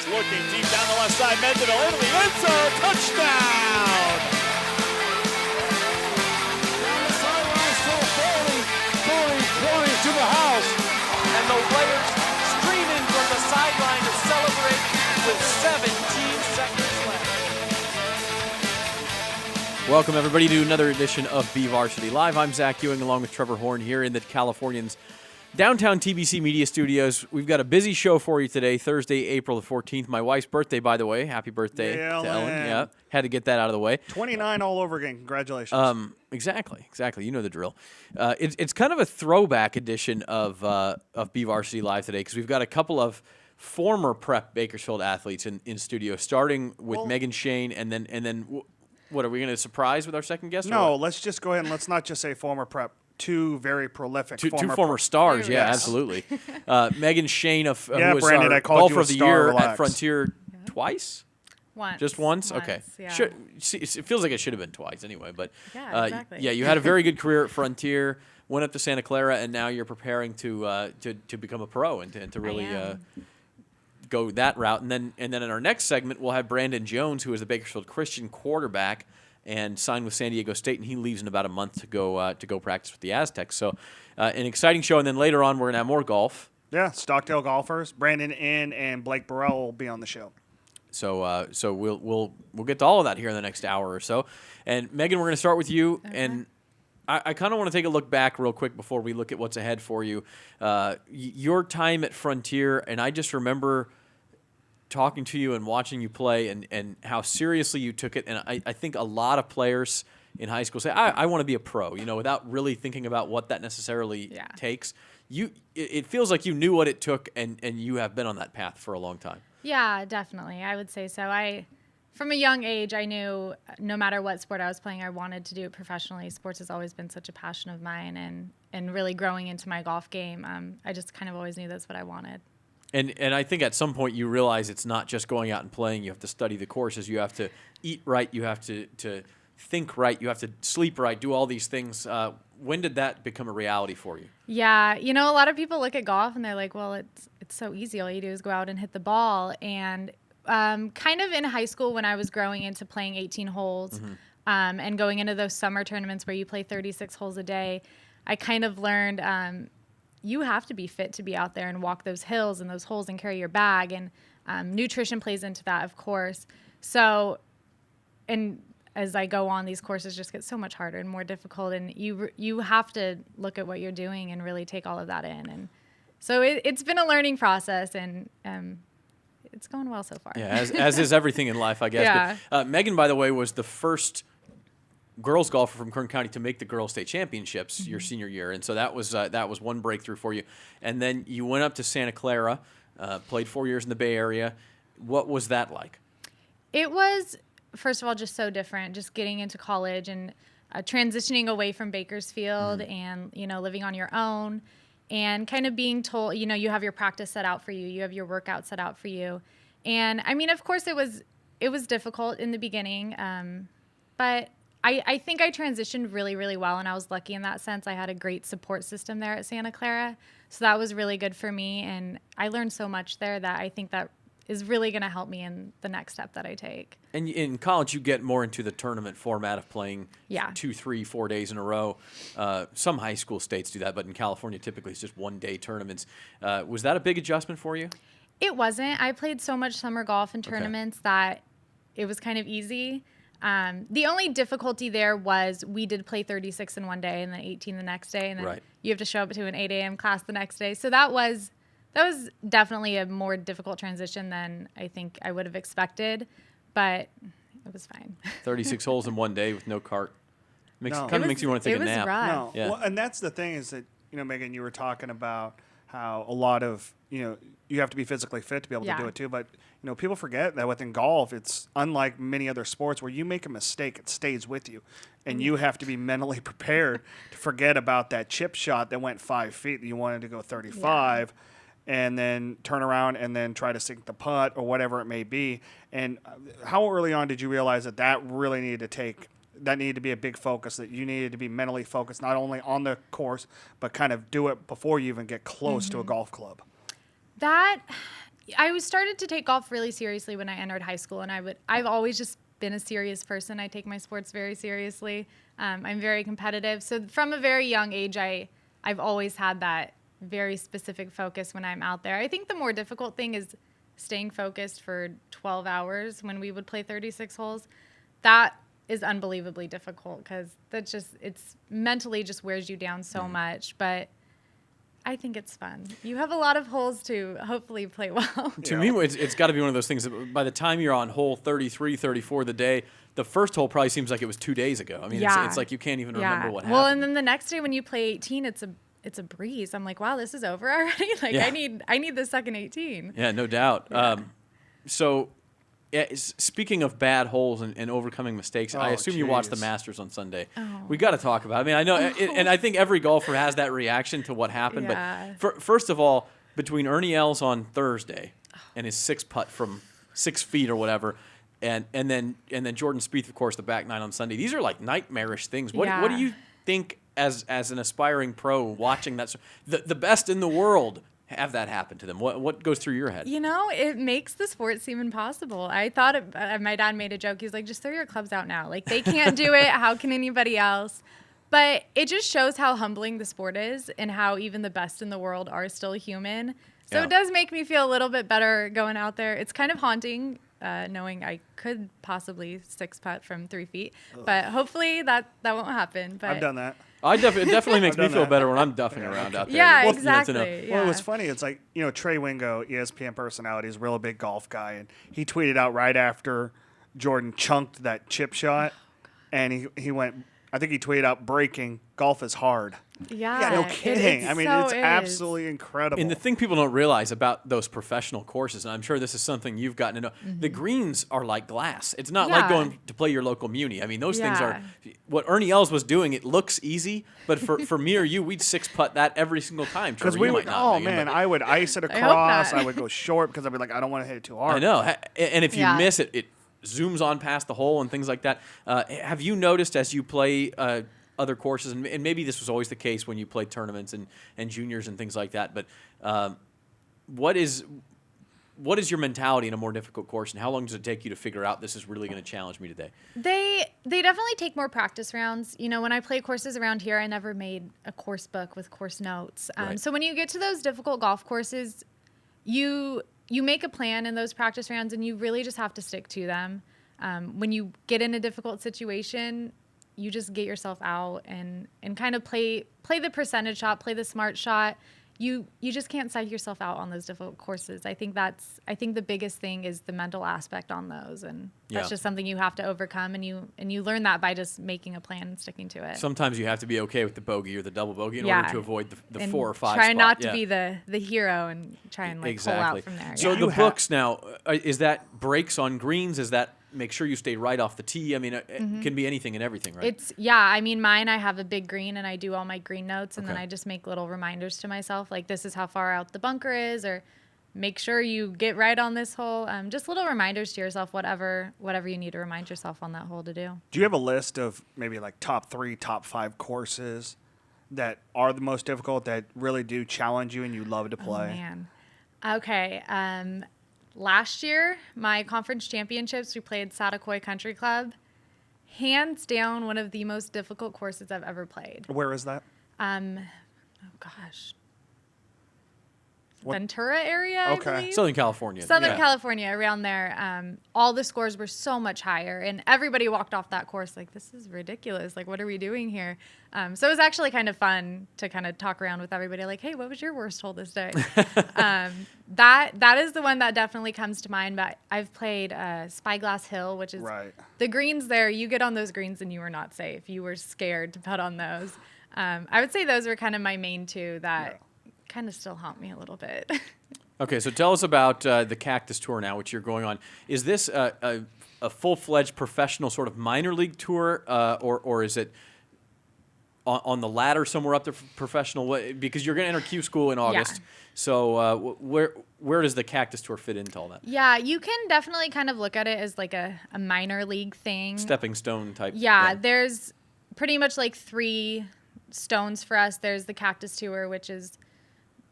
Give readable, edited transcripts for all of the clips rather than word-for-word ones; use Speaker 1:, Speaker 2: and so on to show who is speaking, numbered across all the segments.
Speaker 1: is looking deep down the left side. Mendeville into the end zone. Touchdown!
Speaker 2: Down the sideline, still 40, 20 to the house.
Speaker 3: And the players streaming from the sideline to celebrate with 17 seconds left.
Speaker 4: Welcome, everybody, to another edition of BVarsity Live. I'm Zach Ewing, along with Trevor Horn, here in the Californians' downtown TBC Media Studios. We've got a busy show for you today, Thursday, April the 14th. My wife's birthday, by the way. Happy birthday to Ellen. Yeah, had to get that out of the way.
Speaker 5: 29 all over again. Congratulations.
Speaker 4: Exactly. You know the drill. It's kind of a throwback edition of BVarsity Live today, because we've got a couple of former prep Bakersfield athletes in studio, starting with Meghan Shain, and then what, are we going to surprise with our second guest?
Speaker 5: No, let's just go ahead and let's not just say former prep. Two very prolific
Speaker 4: two former stars. Yeah,
Speaker 5: Yes.
Speaker 4: absolutely. Meghan Shain, who was
Speaker 5: Brandon,
Speaker 4: our
Speaker 5: I called
Speaker 4: golfer
Speaker 5: you a
Speaker 4: of the
Speaker 5: star.
Speaker 4: year
Speaker 5: Relax.
Speaker 4: at Frontier twice.
Speaker 6: Once.
Speaker 4: Just once? Okay.
Speaker 6: Yeah.
Speaker 4: It feels like it should have been twice anyway. But
Speaker 6: Yeah, exactly.
Speaker 4: yeah, you had a very good career at Frontier, went up to Santa Clara, and now you're preparing to become a pro and to really go that route. And then in our next segment, we'll have Brandon Jones, who is the Bakersfield Christian quarterback and signed with San Diego State, and he leaves in about a month to go practice with the Aztecs. So an exciting show. And then later on, we're going to have more golf.
Speaker 5: Yeah, Stockdale golfers. Brandon Inn and Blake Burrell will be on the show.
Speaker 4: So we'll get to all of that here in the next hour or so. And Meghan, we're going to start with you.
Speaker 6: Okay.
Speaker 4: And I kind of want to take a look back real quick before we look at what's ahead for you. Your time at Frontier, and I just remember talking to you and watching you play and how seriously you took it. And I think a lot of players in high school say, I want to be a pro, without really thinking about what that necessarily takes. It feels like you knew what it took, and you have been on that path for a long time.
Speaker 6: Yeah, definitely. I would say so. From a young age, I knew no matter what sport I was playing, I wanted to do it professionally. Sports has always been such a passion of mine, and really growing into my golf game, I just kind of always knew that's what I wanted.
Speaker 4: And I think at some point you realize it's not just going out and playing. You have to study the courses. You have to eat right. You have to think right. You have to sleep right, do all these things. When did that become a reality for you?
Speaker 6: Yeah, a lot of people look at golf and they're like, well, it's so easy. All you do is go out and hit the ball. And kind of in high school when I was growing into playing 18 holes and going into those summer tournaments where you play 36 holes a day, I kind of learned you have to be fit to be out there and walk those hills and those holes and carry your bag. And nutrition plays into that, of course. So, and as I go on, these courses just get so much harder and more difficult. And you have to look at what you're doing and really take all of that in. And so it's been a learning process, and it's going well so far.
Speaker 4: Yeah, as is everything in life, I guess.
Speaker 6: Yeah.
Speaker 4: But, Meghan, by the way, was the first girls golfer from Kern County to make the girls state championships your senior year, and so that was one breakthrough for you. And then you went up to Santa Clara, played 4 years in the Bay Area. What was that like?
Speaker 6: It was, first of all, just so different, just getting into college and transitioning away from Bakersfield and living on your own, and kind of being told you have your practice set out for you, you have your workout set out for you. And I mean, of course it was difficult in the beginning, but I think I transitioned really, really well, and I was lucky in that sense. I had a great support system there at Santa Clara, so that was really good for me, and I learned so much there that I think that is really going to help me in the next step that I take.
Speaker 4: And in college, you get more into the tournament format of playing 2, 3, 4 days in a row. Some high school states do that, but in California, typically it's just one-day tournaments. Was that a big adjustment for you?
Speaker 6: It wasn't. I played so much summer golf and tournaments that it was kind of easy. The only difficulty there was we did play 36 in one day and then 18 the next day, and then you have to show up to an 8 a.m. class the next day. So that was definitely a more difficult transition than I think I would have expected, but it was fine.
Speaker 4: 36 holes in one day with no cart. Makes you want to take a nap.
Speaker 6: Rough.
Speaker 5: No.
Speaker 4: Yeah.
Speaker 5: Well, and that's the thing is that, Meghan, you were talking about how a lot of, you have to be physically fit to be able to do it too. But, people forget that within golf, it's unlike many other sports where you make a mistake, it stays with you. And you have to be mentally prepared to forget about that chip shot that went 5 feet that you wanted to go 35 and then turn around and then try to sink the putt or whatever it may be. And how early on did you realize that really needed to be a big focus, that you needed to be mentally focused not only on the course, but kind of do it before you even get close to a golf club?
Speaker 6: That I was started to take golf really seriously when I entered high school, and I've always just been a serious person. I take my sports very seriously. I'm very competitive. So from a very young age, I've always had that very specific focus when I'm out there. I think the more difficult thing is staying focused for 12 hours when we would play 36 holes. That is unbelievably difficult because it's mentally just wears you down so much. But I think it's fun. You have a lot of holes to hopefully play well.
Speaker 4: To me, it's got to be one of those things that by the time you're on hole 33, 34 the day, the first hole probably seems like it was 2 days ago. I mean, it's like you can't even remember what happened.
Speaker 6: Well, and then the next day when you play 18, it's a breeze. I'm like, wow, this is over already? Like,
Speaker 4: Yeah.
Speaker 6: I need the second 18.
Speaker 4: Yeah, no doubt.
Speaker 6: Yeah.
Speaker 4: So, speaking of bad holes and overcoming mistakes, I assume you watched the
Speaker 5: geez.
Speaker 4: Masters on Sunday.
Speaker 6: Oh.
Speaker 4: We got to talk about it. I mean, I know, and I think every golfer has that reaction to what happened.
Speaker 6: Yeah.
Speaker 4: But first of all, between Ernie Els on Thursday and his 6-putt from 6 feet or whatever, and then Jordan Spieth, of course, the back nine on Sunday. These are like nightmarish things. What do you think as an aspiring pro watching that? The best in the world have that happen to them. What goes through your head?
Speaker 6: You know, it makes the sport seem impossible. I thought my dad made a joke. He's like, just throw your clubs out now. Like, they can't do it. How can anybody else? But it just shows how humbling the sport is and how even the best in the world are still human. So
Speaker 4: Yeah.
Speaker 6: it does make me feel a little bit better going out there. It's kind of haunting knowing I could possibly 6-putt from 3 feet. But hopefully that won't happen. But
Speaker 5: I've done that.
Speaker 4: It definitely makes me
Speaker 5: done
Speaker 4: feel
Speaker 5: that.
Speaker 4: better when I'm duffing around out there.
Speaker 6: Yeah,
Speaker 4: Both of you know, to know.
Speaker 6: exactly.
Speaker 5: Well, it
Speaker 6: Yeah.
Speaker 5: was funny. It's like, Trey Wingo, ESPN personality, is a real big golf guy. And he tweeted out right after Jordan chunked that chip shot. And he went, I think he tweeted out, breaking, golf is hard.
Speaker 6: Yeah,
Speaker 5: No kidding. I mean,
Speaker 6: so
Speaker 5: it's
Speaker 6: is.
Speaker 5: absolutely incredible.
Speaker 4: And the thing people don't realize about those professional courses, and I'm sure this is something you've gotten to know, the greens are like glass. It's not like
Speaker 6: Yeah.
Speaker 4: going to play your local muni. I mean, those things are
Speaker 6: Yeah.
Speaker 4: what Ernie Els was doing. It looks easy, but for me or you, we'd 6-putt that every single time.
Speaker 5: Because
Speaker 4: Trevor,
Speaker 5: we
Speaker 4: you
Speaker 5: would,
Speaker 4: might not, Megan,
Speaker 5: man,
Speaker 4: but-
Speaker 5: I would ice it
Speaker 6: hope
Speaker 5: across.
Speaker 6: not.
Speaker 5: I would go short because I'd be like, I don't want to hit it too hard.
Speaker 4: I know. And if you
Speaker 6: Yeah.
Speaker 4: miss it, it zooms on past the hole and things like that. Have you noticed as you play other courses, and maybe this was always the case when you played tournaments and juniors and things like that, but what is your mentality in a more difficult course, and how long does it take you to figure out this is really going to challenge me today?
Speaker 6: They definitely take more practice rounds. You know, when I play courses around here, I never made a course book with course notes.
Speaker 4: Right.
Speaker 6: So when you get to those difficult golf courses, you make a plan in those practice rounds, and you really just have to stick to them. When you get in a difficult situation, you just get yourself out and kind of play the percentage shot, play the smart shot. You just can't psych yourself out on those difficult courses. I think the biggest thing is the mental aspect on those, and that's
Speaker 4: Yeah.
Speaker 6: just something you have to overcome, and you learn that by just making a plan and sticking to it.
Speaker 4: Sometimes you have to be okay with the bogey or the double bogey in
Speaker 6: Yeah.
Speaker 4: order to avoid the
Speaker 6: And
Speaker 4: 4 or 5
Speaker 6: try
Speaker 4: spot.
Speaker 6: not to
Speaker 4: Yeah.
Speaker 6: be the hero and try and pull
Speaker 4: Exactly.
Speaker 6: out from there.
Speaker 4: So
Speaker 6: Yeah.
Speaker 4: the books now, is that breaks on greens? Is that make sure you stay right off the tee? I mean, it can be anything and everything, right?
Speaker 6: I mean, mine, I have a big green and I do all my green notes, and then
Speaker 4: Okay.
Speaker 6: I just make little reminders to myself, like this is how far out the bunker is, or make sure you get right on this hole. Just little reminders to yourself, whatever you need to remind yourself on that hole to do.
Speaker 5: Do you have a list of maybe like top 3, top 5 courses that are the most difficult, that really do challenge you and you love to play?
Speaker 6: Oh, man. Okay. Last year, my conference championships, we played Satakoy Country Club. Hands down, one of the most difficult courses I've ever played.
Speaker 5: Where is that?
Speaker 6: Oh gosh.
Speaker 5: What-
Speaker 6: Ventura area, I
Speaker 5: Okay.
Speaker 6: believe.
Speaker 4: Southern California.
Speaker 6: Southern
Speaker 4: yeah.
Speaker 6: California, around there. All the scores were so much higher, and everybody walked off that course like, this is ridiculous. Like, what are we doing here? So it was actually kind of fun to kind of talk around with everybody like, hey, what was your worst hole this day? That is the one that definitely comes to mind, but I've played Spyglass Hill, which is
Speaker 5: Right.
Speaker 6: the greens there. You get on those greens and you were not safe. You were scared to putt on those. I would say those are kind of my main two that kind of still haunt me a little bit.
Speaker 4: Okay, so tell us about the Cactus Tour now, which you're going on. Is this a full-fledged professional sort of minor league tour, or is it on the ladder somewhere up to professional? Because you're going to enter Q school in August.
Speaker 6: Yeah.
Speaker 4: So where does the Cactus Tour fit into all that?
Speaker 6: Yeah, you can definitely kind of look at it as like a minor league thing.
Speaker 4: Stepping stone type.
Speaker 6: Yeah,
Speaker 4: thing.
Speaker 6: there's pretty much like 3 stones for us. There's the Cactus Tour, which is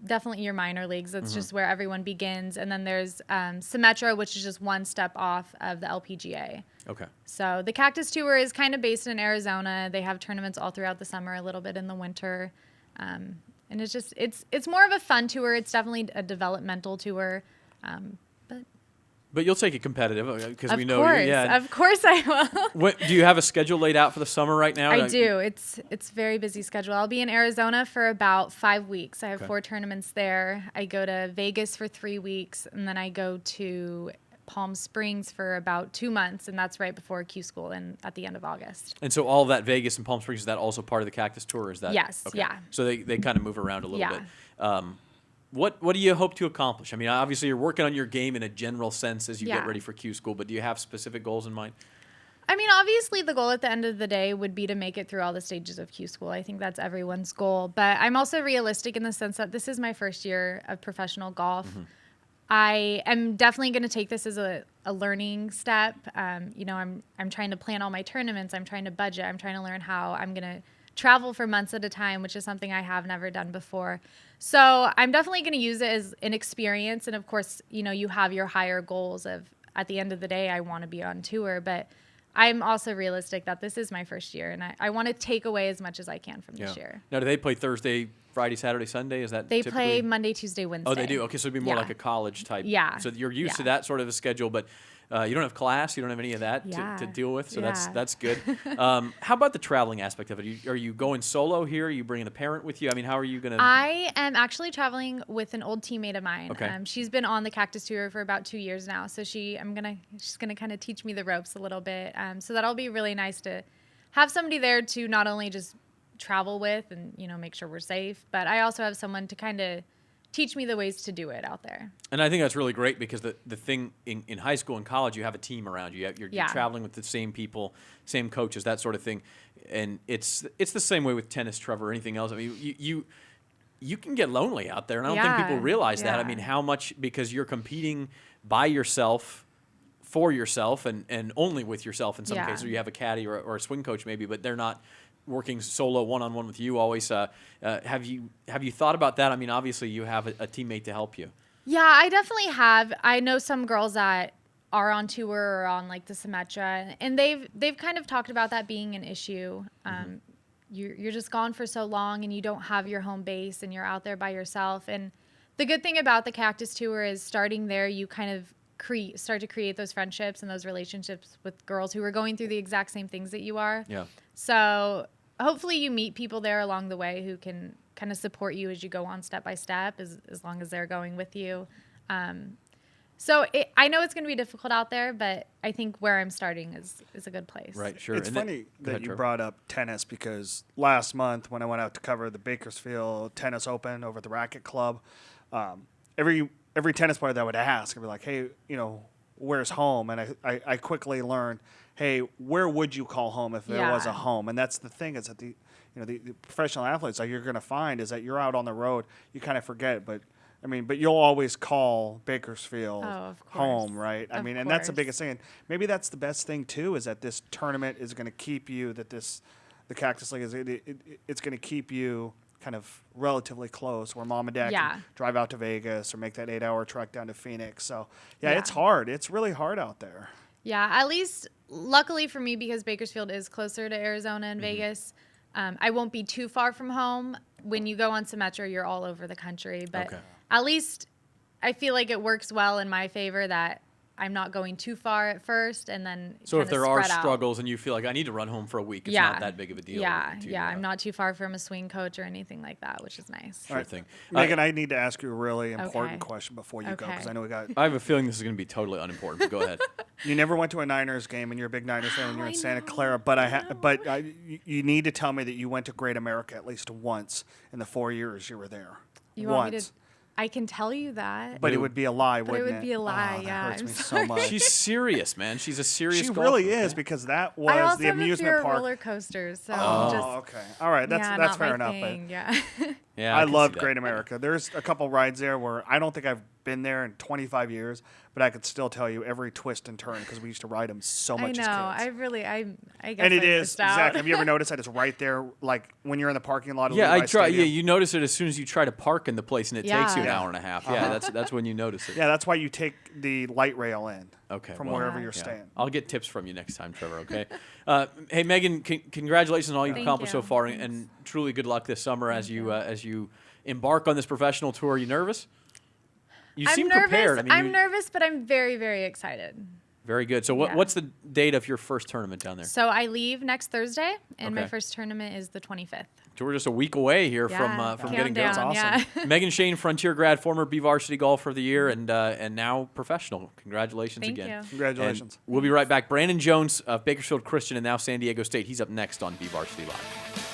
Speaker 6: definitely your minor leagues. That's just where everyone begins. And then there's Symetra, which is just one step off of the LPGA.
Speaker 4: Okay.
Speaker 6: So the Cactus Tour is kind of based in Arizona. They have tournaments all throughout the summer, a little bit in the winter. And it's just, it's more of a fun tour. It's definitely a developmental tour.
Speaker 4: But you'll take it competitive because we know.
Speaker 6: Of course I will.
Speaker 4: Do you have a schedule laid out for the summer right now?
Speaker 6: I do. It's very busy schedule. I'll be in Arizona for about 5 weeks. I have 4 tournaments there. I go to Vegas for 3 weeks, and then I go to Palm Springs for about 2 months, and that's right before Q School and at the end of August.
Speaker 4: And so all of that Vegas and Palm Springs, is that also part of the Cactus Tour? Or is that
Speaker 6: Yes,
Speaker 4: okay.
Speaker 6: yeah.
Speaker 4: So they kind of move around a little
Speaker 6: Yeah.
Speaker 4: bit. What do you hope to accomplish? I mean, obviously you're working on your game in a general sense as you get ready for Q School, but do you have specific goals in mind?
Speaker 6: I mean, obviously the goal at the end of the day would be to make it through all the stages of Q School. I think that's everyone's goal. But I'm also realistic in the sense that this is my first year of professional golf. I am definitely going to take this as a learning step. I'm trying to plan all my tournaments. I'm trying to budget. I'm trying to learn how I'm going to travel for months at a time, which is something I have never done before. So I'm definitely going to use it as an experience. And of course, you have your higher goals of at the end of the day, I want to be on tour. But I'm also realistic that this is my first year, and I want to take away as much as I can from this year.
Speaker 4: Now, do they play Thursday, Friday, Saturday, Sunday? Is that
Speaker 6: They
Speaker 4: typically?
Speaker 6: play Monday, Tuesday, Wednesday.
Speaker 4: Oh, they do? Okay, so it'd be more like a college type.
Speaker 6: Yeah.
Speaker 4: So you're used to that sort of a schedule, but you don't have class, you don't have any of that to deal with, so that's good. How about the traveling aspect of it? Are you going solo here? Are you bringing a parent with you? I mean, how are you going to?
Speaker 6: I am actually traveling with an old teammate of mine.
Speaker 4: Okay.
Speaker 6: She's been on the Cactus Tour for about 2 years now, so she's gonna kind of teach me the ropes a little bit. So that'll be really nice to have somebody there to not only just travel with and make sure we're safe, but I also have someone to kind of teach me the ways to do it out there.
Speaker 4: And I think that's really great because the thing in high school and college, you have a team around you. You're traveling with the same people, same coaches, that sort of thing. And it's the same way with tennis, Trevor, or anything else. I mean, you can get lonely out there, and I don't think people realize that. I mean, how much, because you're competing by yourself, for yourself, and only with yourself in some cases. Or you have a caddy or a swing coach maybe, but they're not working solo one-on-one with you always. Have you thought about that? I mean, obviously you have a teammate to help you.
Speaker 6: Yeah, I definitely have. I know some girls that are on tour or on like the Symetra, and they've kind of talked about that being an issue. You're just gone for so long, and you don't have your home base, and you're out there by yourself. And the good thing about the Cactus Tour is starting there, you kind of start to create those friendships and those relationships with girls who are going through the exact same things that you are.
Speaker 4: Yeah.
Speaker 6: So hopefully you meet people there along the way who can kind of support you as you go on step by step, as long as they're going with you. So I know it's going to be difficult out there, but I think where I'm starting is a good place.
Speaker 4: Right, sure.
Speaker 5: It's funny that you brought up tennis because last month when I went out to cover the Bakersfield Tennis Open over at the Racket Club, every tennis player that would ask, I'd be like, hey, where's home? And I quickly learned, hey, where would you call home if there was a home? And that's the thing is that the professional athletes that you're going to find is that you're out on the road, you kind of forget, but you'll always call Bakersfield home, right? And that's the biggest thing. And maybe that's the best thing too, is that this tournament is going to keep you, the Cactus League it's going to keep you kind of relatively close, where mom and dad can drive out to Vegas or make that 8-hour trek down to Phoenix. So it's hard. It's really hard out there.
Speaker 6: Yeah, at least luckily for me, because Bakersfield is closer to Arizona and Vegas, I won't be too far from home. When you go on Symetra, you're all over the country. But at least I feel like it works well in my favor that I'm not going too far at first, and then
Speaker 4: so if there are struggles and you feel like I need to run home for a week, it's not that big of a deal.
Speaker 6: I'm not too far from a swing coach or anything like that, which is nice.
Speaker 4: Sure thing.
Speaker 5: Megan, I need to ask you a really important question before you go, because I know
Speaker 4: I have a feeling this is going to be totally unimportant, but go ahead.
Speaker 5: You never went to a Niners game, and you're a big Niners fan when you're in Santa Clara, but you need to tell me that you went to Great America at least once in the 4 years you were there.
Speaker 6: Want me to? I can tell you that.
Speaker 5: But it would be a lie, wouldn't it?
Speaker 6: It would be a lie,
Speaker 5: That hurts me so much.
Speaker 4: She's serious, man. She's a serious
Speaker 5: She
Speaker 4: golfer.
Speaker 5: really is, because that was the amusement park.
Speaker 6: Roller coasters, so
Speaker 5: okay. All right, that's fair enough.
Speaker 6: Thing,
Speaker 5: I love Great America. There's a couple rides there where I don't think I've been there in 25 years, but I could still tell you every twist and turn because we used to ride them so much
Speaker 6: I know.
Speaker 5: as kids.
Speaker 6: I guess
Speaker 5: And it
Speaker 6: I
Speaker 5: is,
Speaker 6: missed out.
Speaker 5: exactly. Have you ever noticed that it's right there, like when you're in the parking lot of
Speaker 4: Yeah, I
Speaker 5: Levi's
Speaker 4: try. Yeah,
Speaker 5: Stadium?
Speaker 4: you notice it as soon as you try to park in the place, and it takes you an
Speaker 6: Yeah.
Speaker 4: hour and a half. Yeah, that's when you notice it.
Speaker 5: Yeah, that's why you take the light rail in
Speaker 4: Okay,
Speaker 5: from
Speaker 4: well,
Speaker 5: wherever you're
Speaker 4: Yeah.
Speaker 5: staying.
Speaker 4: I'll get tips from you next time, Trevor. Okay. Hey, Megan, congratulations on all you've
Speaker 6: Thank
Speaker 4: accomplished so
Speaker 6: you.
Speaker 4: far, and truly good luck this summer as you embark on this professional tour. Are you nervous? You
Speaker 6: I'm
Speaker 4: seem
Speaker 6: nervous.
Speaker 4: prepared. I mean,
Speaker 6: I'm nervous, but I'm very, very excited.
Speaker 4: Very good. So,
Speaker 6: Yeah.
Speaker 4: what's the date of your first tournament down there?
Speaker 6: So I leave next Thursday, and my
Speaker 4: Okay.
Speaker 6: first tournament is the 25th.
Speaker 4: So we're just a week away here from getting going.
Speaker 6: Countdown,
Speaker 5: That's
Speaker 6: yeah.
Speaker 4: Meghan Shain, Frontier grad, former BVarsity golfer of the year, and now professional. Congratulations
Speaker 6: Thank
Speaker 4: again.
Speaker 6: you.
Speaker 5: Congratulations.
Speaker 4: And we'll be right back. Brandon Jones of Bakersfield Christian and now San Diego State. He's up next on BVarsity Live.